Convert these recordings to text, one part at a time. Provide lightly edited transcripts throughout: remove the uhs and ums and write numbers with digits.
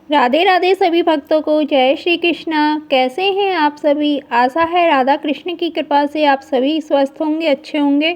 राधे राधे सभी भक्तों को जय श्री कृष्णा। कैसे हैं आप सभी? आशा है राधा कृष्ण की कृपा से आप सभी स्वस्थ होंगे, अच्छे होंगे।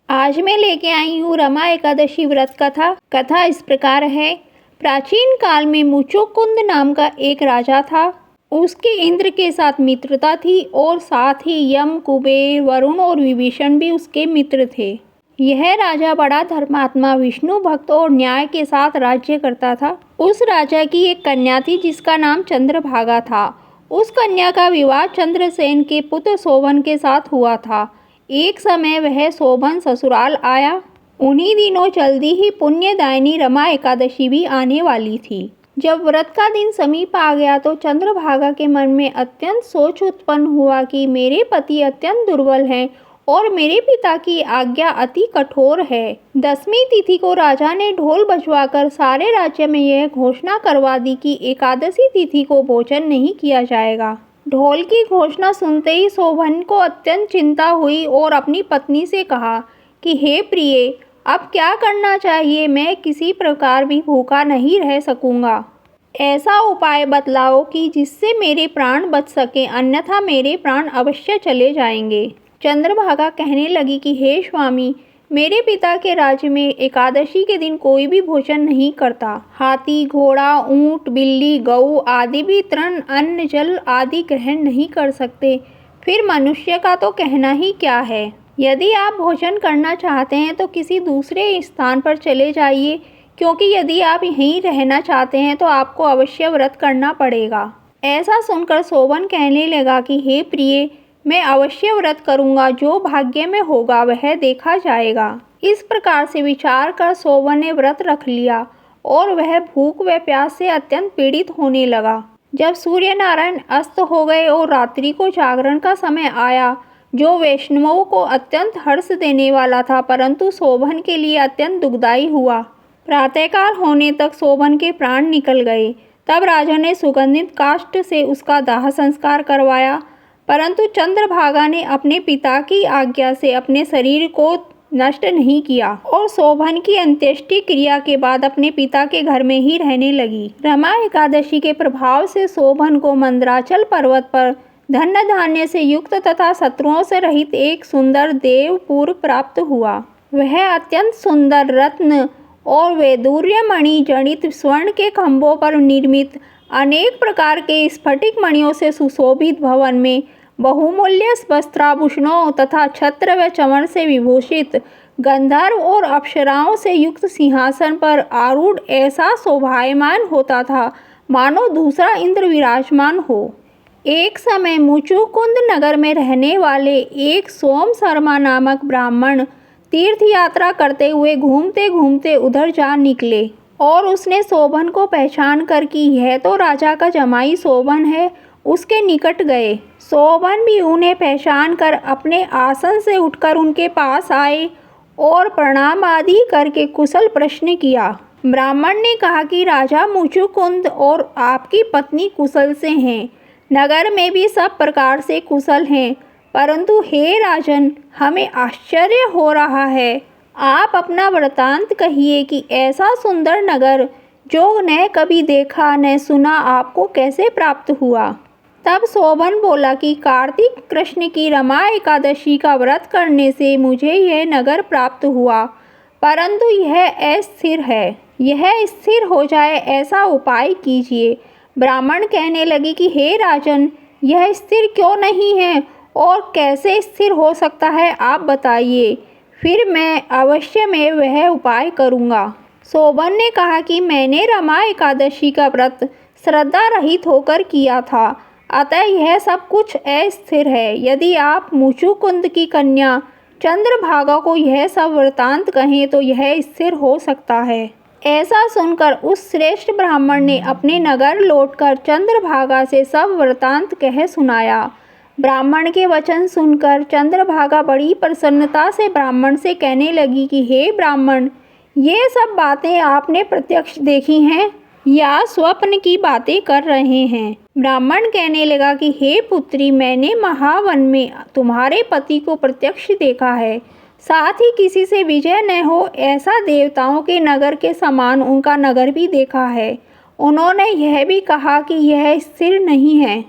आज मैं लेके आई हूँ रमा एकादशी व्रत कथा। कथा इस प्रकार है। प्राचीन काल में मुचुकुंद नाम का एक राजा था। उसके इंद्र के साथ मित्रता थी और साथ ही यम, कुबेर, वरुण और विभीषण भी उसके मित्र थे। यह राजा बड़ा धर्मात्मा, विष्णु भक्त और न्याय के साथ राज्य करता था। उस राजा की एक कन्या थी जिसका नाम चंद्रभागा था। उस कन्या का विवाह चंद्रसेन के पुत्र शोभन के साथ हुआ था। एक समय वह शोभन ससुराल आया। उन्हीं दिनों जल्दी ही पुण्यदायिनी रमा एकादशी भी आने वाली थी। जब व्रत का दिन समीप आ गया तो चंद्रभागा के मन में अत्यंत सोच उत्पन्न हुआ कि मेरे पति अत्यंत दुर्बल हैं और मेरे पिता की आज्ञा अति कठोर है। 10वीं तिथि को राजा ने ढोल बजवाकर सारे राज्य में यह घोषणा करवा दी कि एकादशी तिथि को भोजन नहीं किया जाएगा। ढोल की घोषणा सुनते ही शोभन को अत्यंत चिंता हुई और अपनी पत्नी से कहा कि हे प्रिय, अब क्या करना चाहिए? मैं किसी प्रकार भी भूखा नहीं रह सकूंगा। ऐसा उपाय बतलाओ कि जिससे मेरे प्राण बच सके, अन्यथा मेरे प्राण अवश्य चले जाएंगे। चंद्रभागा कहने लगी कि हे स्वामी, मेरे पिता के राज्य में एकादशी के दिन कोई भी भोजन नहीं करता। हाथी, घोड़ा, ऊंट, बिल्ली, गऊ आदि भी तृण, अन्न, जल आदि ग्रहण नहीं कर सकते। फिर मनुष्य का तो कहना ही क्या है। यदि आप भोजन करना चाहते हैं तो किसी दूसरे स्थान पर चले जाइए, क्योंकि यदि आप यहीं रहना चाहते हैं तो आपको अवश्य व्रत करना पड़ेगा। ऐसा सुनकर शोभन कहने लगा कि हे प्रिय, मैं अवश्य व्रत करूंगा। जो भाग्य में होगा वह देखा जाएगा। इस प्रकार से विचार कर शोभन ने व्रत रख लिया और वह भूख व प्यास से अत्यंत पीड़ित होने लगा। जब सूर्य नारायण अस्त हो गए और रात्रि को जागरण का समय आया, जो वैष्णवों को अत्यंत हर्ष देने वाला था, परंतु शोभन के लिए अत्यंत दुखदायी हुआ। प्रातःकाल होने तक शोभन के प्राण निकल गए। तब राजा ने सुगंधित काष्ठ से उसका दाह संस्कार करवाया, परंतु चंद्रभागा ने अपने पिता की आज्ञा से अपने शरीर को नष्ट नहीं किया और शोभन की अंत्येष्टि क्रिया के बाद अपने पिता के घर में ही रहने लगी। रमा एकादशी के प्रभाव से शोभन को मंदराचल पर्वत पर धन्य धान्य से युक्त तथा शत्रुओं से रहित एक सुंदर देवपुर प्राप्त हुआ। वह अत्यंत सुंदर रत्न और वैदूर्य मणि जड़ित स्वर्ण के खंभों पर निर्मित अनेक प्रकार के स्फटिक मणियों से सुशोभित भवन में बहुमूल्य वस्त्राभूषणों तथा छत्र व चमन से विभूषित गंधर्व और अप्सराओं से युक्त सिंहासन पर आरूढ़ ऐसा शोभायमान होता था मानो दूसरा इंद्र विराजमान हो। एक समय मुचुकुंद नगर में रहने वाले एक सोम शर्मा नामक ब्राह्मण तीर्थ यात्रा करते हुए घूमते घूमते उधर जा निकले और उसने शोभन को पहचान कर कि यह तो राजा का जमाई शोभन है, उसके निकट गए। शोभन भी उन्हें पहचान कर अपने आसन से उठकर उनके पास आए और प्रणाम आदि करके कुशल प्रश्न किया। ब्राह्मण ने कहा कि राजा मुचुकुंद और आपकी पत्नी कुशल से हैं। नगर में भी सब प्रकार से कुशल हैं, परंतु हे राजन, हमें आश्चर्य हो रहा है। आप अपना वृतांत कहिए कि ऐसा सुंदर नगर जो न कभी देखा न सुना आपको कैसे प्राप्त हुआ। तब शोभन बोला कि कार्तिक कृष्ण की रमा एकादशी का व्रत करने से मुझे यह नगर प्राप्त हुआ, परंतु यह अस्थिर है। यह स्थिर हो जाए ऐसा उपाय कीजिए। ब्राह्मण कहने लगे कि हे राजन, यह स्थिर क्यों नहीं है और कैसे स्थिर हो सकता है, आप बताइए, फिर मैं अवश्य में वह उपाय करूँगा। शोभन ने कहा कि मैंने रमा एकादशी का व्रत श्रद्धा रहित होकर किया था, अतः यह सब कुछ अस्थिर है। यदि आप मुचुकुंद की कन्या चंद्रभागा को यह सब वृतांत कहें तो यह स्थिर हो सकता है। ऐसा सुनकर उस श्रेष्ठ ब्राह्मण ने अपने नगर लौटकर चंद्रभागा से सब वृतांत कह सुनाया। ब्राह्मण के वचन सुनकर चंद्रभागा बड़ी प्रसन्नता से ब्राह्मण से कहने लगी कि हे ब्राह्मण, ये सब बातें आपने प्रत्यक्ष देखी हैं या स्वप्न की बातें कर रहे हैं? ब्राह्मण कहने लगा कि हे पुत्री, मैंने महावन में तुम्हारे पति को प्रत्यक्ष देखा है, साथ ही किसी से विजय न हो ऐसा देवताओं के नगर के समान उनका नगर भी देखा है उन्होंने यह भी कहा कि यह स्थिर नहीं है।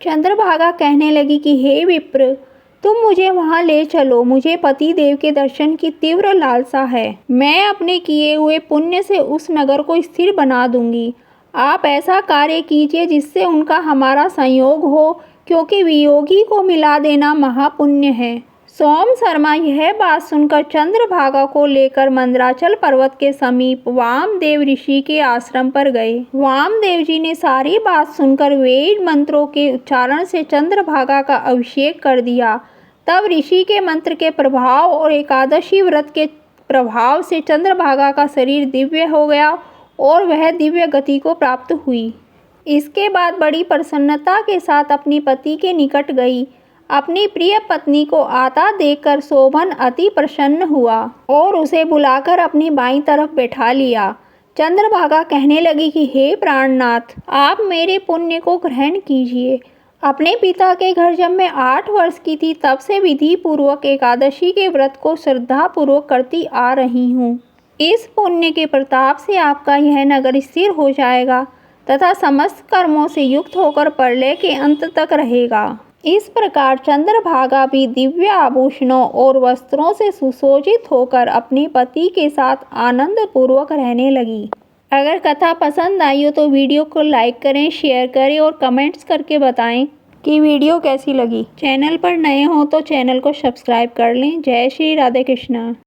चंद्रभागा कहने लगी कि हे विप्र, तुम मुझे वहाँ ले चलो, मुझे पति देव के दर्शन की तीव्र लालसा है। मैं अपने किए हुए पुण्य से उस नगर को स्थिर बना दूंगी। आप ऐसा कार्य कीजिए जिससे उनका हमारा संयोग हो, क्योंकि वियोगी को मिला देना महापुण्य है। सोम शर्मा यह बात सुनकर चंद्रभागा को लेकर मंदराचल पर्वत के समीप वामदेव ऋषि के आश्रम पर गए। वामदेव जी ने सारी बात सुनकर वेद मंत्रों के उच्चारण से चंद्रभागा का अभिषेक कर दिया। तब ऋषि के मंत्र के प्रभाव और एकादशी व्रत के प्रभाव से चंद्रभागा का शरीर दिव्य हो गया और वह दिव्य गति को प्राप्त हुई। इसके बाद बड़ी प्रसन्नता के साथ अपनी पति के निकट गई। अपनी प्रिय पत्नी को आता देखकर शोभन अति प्रसन्न हुआ और उसे बुलाकर अपनी बाईं तरफ बैठा लिया। चंद्रभागा कहने लगी कि हे प्राणनाथ, आप मेरे पुण्य को ग्रहण कीजिए। अपने पिता के घर जब मैं 8 वर्ष की थी तब से विधि पूर्वक एकादशी के व्रत को श्रद्धा पूर्वक करती आ रही हूँ। इस पुण्य के प्रताप से आपका यह नगर स्थिर हो जाएगा तथा समस्त कर्मों से युक्त होकर प्रलय के अंत तक रहेगा। इस प्रकार चंद्रभागा भी दिव्य आभूषणों और वस्त्रों से सुसज्जित होकर अपने पति के साथ आनंद पूर्वक रहने लगी। अगर कथा पसंद आई हो तो वीडियो को लाइक करें, शेयर करें और कमेंट्स करके बताएं कि वीडियो कैसी लगी। चैनल पर नए हो तो चैनल को सब्सक्राइब कर लें। जय श्री राधे कृष्णा।